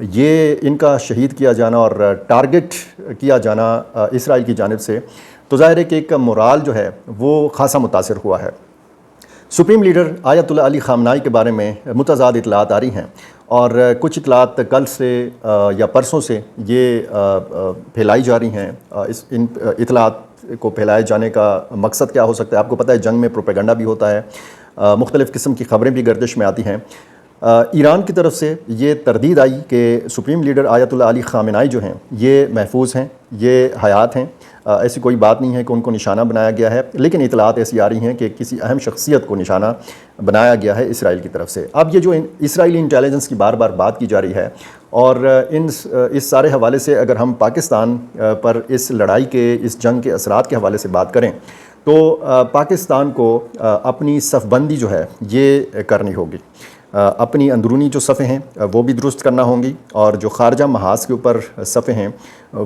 یہ ان کا شہید کیا جانا اور ٹارگٹ کیا جانا اسرائیل کی جانب سے، تو ظاہر ہے کہ ایک مورال جو ہے وہ خاصا متاثر ہوا ہے۔ سپریم لیڈر آیت اللہ علی خامنائی کے بارے میں متضاد اطلاعات آ رہی ہیں، اور کچھ اطلاعات کل سے یا پرسوں سے یہ پھیلائی جا رہی ہیں۔ ان اطلاعات کو پھیلائے جانے کا مقصد کیا ہو سکتا ہے؟ آپ کو پتہ ہے جنگ میں پروپیگنڈا بھی ہوتا ہے، مختلف قسم کی خبریں بھی گردش میں آتی ہیں۔ ایران کی طرف سے یہ تردید آئی کہ سپریم لیڈر آیت اللہ علی خامنائی جو ہیں یہ محفوظ ہیں، یہ حیات ہیں، ایسی کوئی بات نہیں ہے کہ ان کو نشانہ بنایا گیا ہے، لیکن اطلاعات ایسی آ رہی ہیں کہ کسی اہم شخصیت کو نشانہ بنایا گیا ہے اسرائیل کی طرف سے۔ اب یہ جو اسرائیلی انٹیلیجنس کی بار بار بات کی جا رہی ہے، اور اس سارے حوالے سے اگر ہم پاکستان پر اس لڑائی کے، اس جنگ کے اثرات کے حوالے سے بات کریں تو پاکستان کو اپنی صف بندی جو ہے یہ کرنی ہوگی، اپنی اندرونی جو صفیں ہیں وہ بھی درست کرنا ہوں گی، اور جو خارجہ محاذ کے اوپر صفیں ہیں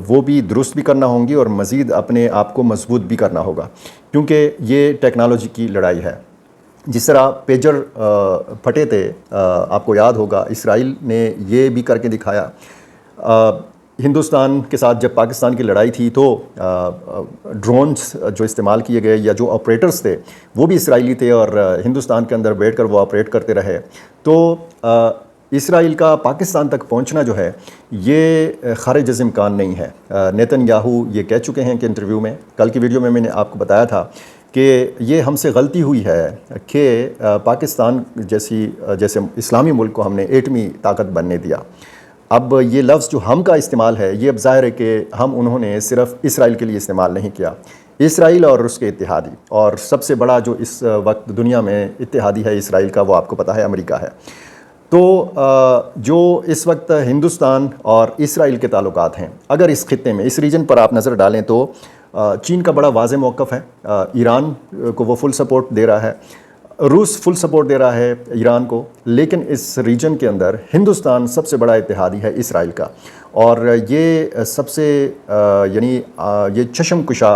وہ بھی درست بھی کرنا ہوں گی، اور مزید اپنے آپ کو مضبوط بھی کرنا ہوگا، کیونکہ یہ ٹیکنالوجی کی لڑائی ہے۔ جس طرح پیجر پھٹے تھے، آپ کو یاد ہوگا اسرائیل نے یہ بھی کر کے دکھایا۔ ہندوستان کے ساتھ جب پاکستان کی لڑائی تھی تو ڈرونز جو استعمال کیے گئے یا جو آپریٹرز تھے وہ بھی اسرائیلی تھے، اور ہندوستان کے اندر بیٹھ کر وہ آپریٹ کرتے رہے۔ تو اسرائیل کا پاکستان تک پہنچنا جو ہے یہ خارج از امکان نہیں ہے۔ نیتن یاہو یہ کہہ چکے ہیں کہ انٹرویو میں، کل کی ویڈیو میں نے آپ کو بتایا تھا کہ یہ ہم سے غلطی ہوئی ہے کہ پاکستان جیسے اسلامی ملک کو ہم نے ایٹمی طاقت بننے دیا۔ اب یہ لفظ جو ہم کا استعمال ہے یہ اب ظاہر ہے کہ انہوں نے صرف اسرائیل کے لیے استعمال نہیں کیا، اسرائیل اور اس کے اتحادی، اور سب سے بڑا جو اس وقت دنیا میں اتحادی ہے اسرائیل کا وہ آپ کو پتہ ہے امریکہ ہے۔ تو جو اس وقت ہندوستان اور اسرائیل کے تعلقات ہیں، اگر اس خطے میں، اس ریجن پر آپ نظر ڈالیں تو چین کا بڑا واضح موقف ہے، ایران کو وہ فل سپورٹ دے رہا ہے، روس فل سپورٹ دے رہا ہے ایران کو، لیکن اس ریجن کے اندر ہندوستان سب سے بڑا اتحادی ہے اسرائیل کا، اور یہ سب سے یعنی یہ چشم کشا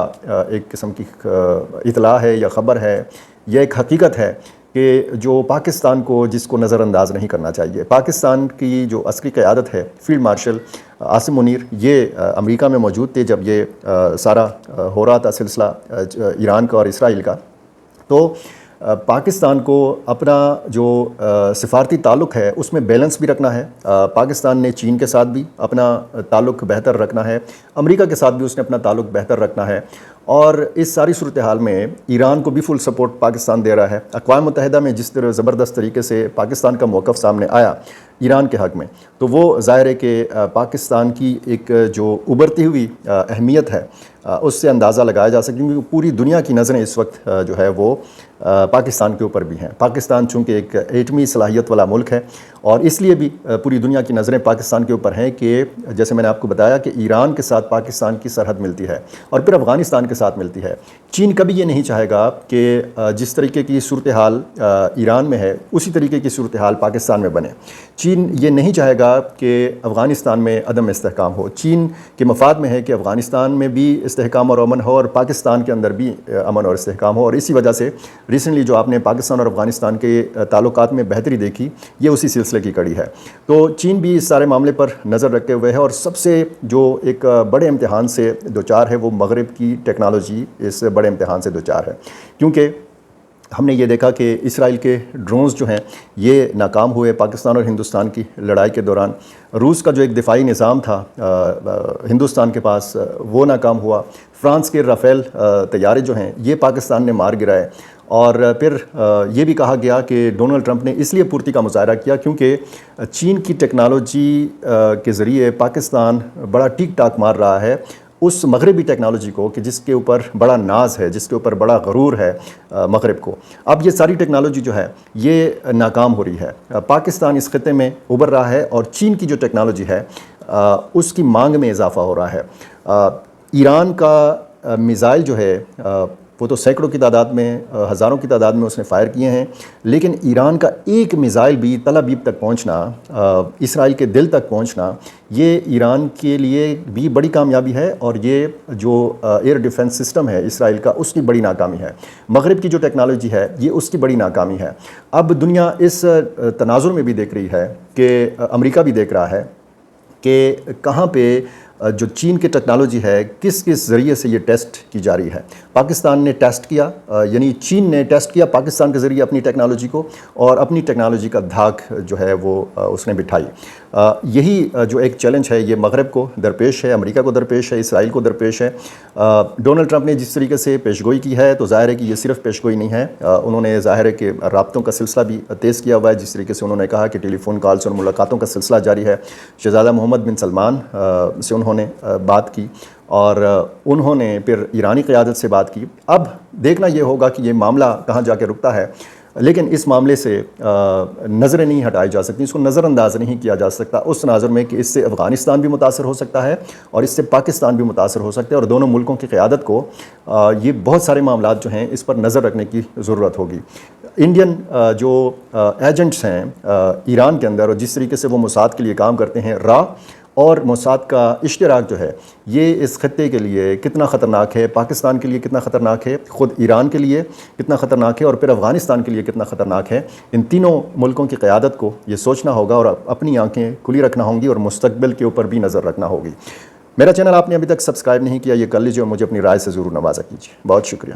ایک قسم کی اطلاع ہے یا خبر ہے، یہ ایک حقیقت ہے کہ جو پاکستان کو، جس کو نظر انداز نہیں کرنا چاہیے۔ پاکستان کی جو عسکری قیادت ہے، فیلڈ مارشل عاصم منیر، یہ امریکہ میں موجود تھے جب یہ سارا ہو رہا تھا سلسلہ ایران کا اور اسرائیل کا۔ تو پاکستان کو اپنا جو سفارتی تعلق ہے اس میں بیلنس بھی رکھنا ہے۔ پاکستان نے چین کے ساتھ بھی اپنا تعلق بہتر رکھنا ہے، امریکہ کے ساتھ بھی اس نے اپنا تعلق بہتر رکھنا ہے، اور اس ساری صورتحال میں ایران کو بھی فل سپورٹ پاکستان دے رہا ہے۔ اقوام متحدہ میں جس طرح زبردست طریقے سے پاکستان کا موقف سامنے آیا ایران کے حق میں، تو وہ ظاہر ہے کہ پاکستان کی ایک جو ابھرتی ہوئی اہمیت ہے اس سے اندازہ لگایا جا سکتا ہے، کیونکہ پوری دنیا کی نظریں اس وقت جو ہے وہ پاکستان کے اوپر بھی ہیں۔ پاکستان چونکہ ایک ایٹمی صلاحیت والا ملک ہے، اور اس لیے بھی پوری دنیا کی نظریں پاکستان کے اوپر ہیں کہ جیسے میں نے آپ کو بتایا کہ ایران کے ساتھ پاکستان کی سرحد ملتی ہے، اور پھر افغانستان کے ساتھ ملتی ہے۔ چین کبھی یہ نہیں چاہے گا کہ جس طریقے کی صورتحال ایران میں ہے اسی طریقے کی صورتحال پاکستان میں بنے۔ چین یہ نہیں چاہے گا کہ افغانستان میں عدم استحکام ہو۔ چین کے مفاد میں ہے کہ افغانستان میں بھی استحکام اور امن ہو، اور پاکستان کے اندر بھی امن اور استحکام ہو، اور اسی وجہ سے ریسنٹلی جو آپ نے پاکستان اور افغانستان کے تعلقات میں بہتری دیکھی، یہ اسی سلسلے کی کڑی ہے۔ تو چین بھی اس سارے معاملے پر نظر رکھتے ہوئے ہے، اور سب سے جو ایک بڑے امتحان سے دوچار ہے وہ مغرب کی ٹیکنالوجی اس بڑے امتحان سے دوچار ہے، کیونکہ ہم نے یہ دیکھا کہ اسرائیل کے ڈرونز جو ہیں یہ ناکام ہوئے پاکستان اور ہندوستان کی لڑائی کے دوران۔ روس کا جو ایک دفاعی نظام تھا ہندوستان کے پاس وہ ناکام ہوا۔ فرانس کے رافیل طیارے جو ہیں یہ پاکستان نے مار گرائے، اور پھر یہ بھی کہا گیا کہ ڈونلڈ ٹرمپ نے اس لیے پورتی کا مظاہرہ کیا کیونکہ چین کی ٹیکنالوجی کے ذریعے پاکستان بڑا ٹیک ٹاک مار رہا ہے اس مغربی ٹیکنالوجی کو، کہ جس کے اوپر بڑا ناز ہے، جس کے اوپر بڑا غرور ہے مغرب کو۔ اب یہ ساری ٹیکنالوجی جو ہے یہ ناکام ہو رہی ہے، پاکستان اس خطے میں ابھر رہا ہے، اور چین کی جو ٹیکنالوجی ہے اس کی مانگ میں اضافہ ہو رہا ہے۔ ایران کا میزائل جو ہے وہ تو سینکڑوں کی تعداد میں، ہزاروں کی تعداد میں اس نے فائر کیے ہیں، لیکن ایران کا ایک میزائل بھی تل ابیب تک پہنچنا، اسرائیل کے دل تک پہنچنا، یہ ایران کے لیے بھی بڑی کامیابی ہے، اور یہ جو ایئر ڈیفنس سسٹم ہے اسرائیل کا اس کی بڑی ناکامی ہے۔ مغرب کی جو ٹیکنالوجی ہے یہ اس کی بڑی ناکامی ہے۔ اب دنیا اس تناظر میں بھی دیکھ رہی ہے کہ امریکہ بھی دیکھ رہا ہے کہ کہاں پہ جو چین کی ٹیکنالوجی ہے کس کس ذریعے سے یہ ٹیسٹ کی جا رہی ہے۔ پاکستان نے ٹیسٹ کیا، یعنی چین نے ٹیسٹ کیا پاکستان کے ذریعے اپنی ٹیکنالوجی کو، اور اپنی ٹیکنالوجی کا دھاک جو ہے وہ اس نے بٹھائی۔ یہی جو ایک چیلنج ہے یہ مغرب کو درپیش ہے، امریکہ کو درپیش ہے، اسرائیل کو درپیش ہے۔ ڈونلڈ ٹرمپ نے جس طریقے سے پیش گوئی کی ہے تو ظاہر ہے کہ یہ صرف پیش گوئی نہیں ہے، انہوں نے ظاہر ہے کہ رابطوں کا سلسلہ بھی تیز کیا ہوا ہے، جس طریقے سے انہوں نے کہا کہ ٹیلی فون کالز اور ملاقاتوں کا سلسلہ جاری ہے۔ شہزادہ محمد بن سلمان سے انہوں نے بات کی، اور انہوں نے پھر ایرانی قیادت سے بات کی۔ اب دیکھنا یہ ہوگا کہ یہ معاملہ کہاں جا کے رکتا ہے، لیکن اس معاملے سے نظریں نہیں ہٹائی جا سکتی، اس کو نظر انداز نہیں کیا جا سکتا اس تناظر میں کہ اس سے افغانستان بھی متاثر ہو سکتا ہے اور اس سے پاکستان بھی متاثر ہو سکتا ہے، اور دونوں ملکوں کی قیادت کو یہ بہت سارے معاملات جو ہیں اس پر نظر رکھنے کی ضرورت ہوگی۔ انڈین جو ایجنٹس ہیں ایران کے اندر، اور جس طریقے سے وہ موساد کے لیے کام کرتے ہیں، را اور موساد کا اشتراک جو ہے یہ اس خطے کے لیے کتنا خطرناک ہے، پاکستان کے لیے کتنا خطرناک ہے، خود ایران کے لیے کتنا خطرناک ہے، اور پھر افغانستان کے لیے کتنا خطرناک ہے، ان تینوں ملکوں کی قیادت کو یہ سوچنا ہوگا اور اپنی آنکھیں کھلی رکھنا ہوں گی، اور مستقبل کے اوپر بھی نظر رکھنا ہوگی۔ میرا چینل آپ نے ابھی تک سبسکرائب نہیں کیا، یہ کر لیجیے اور مجھے اپنی رائے سے ضرور نوازا کیجیے۔ بہت شکریہ۔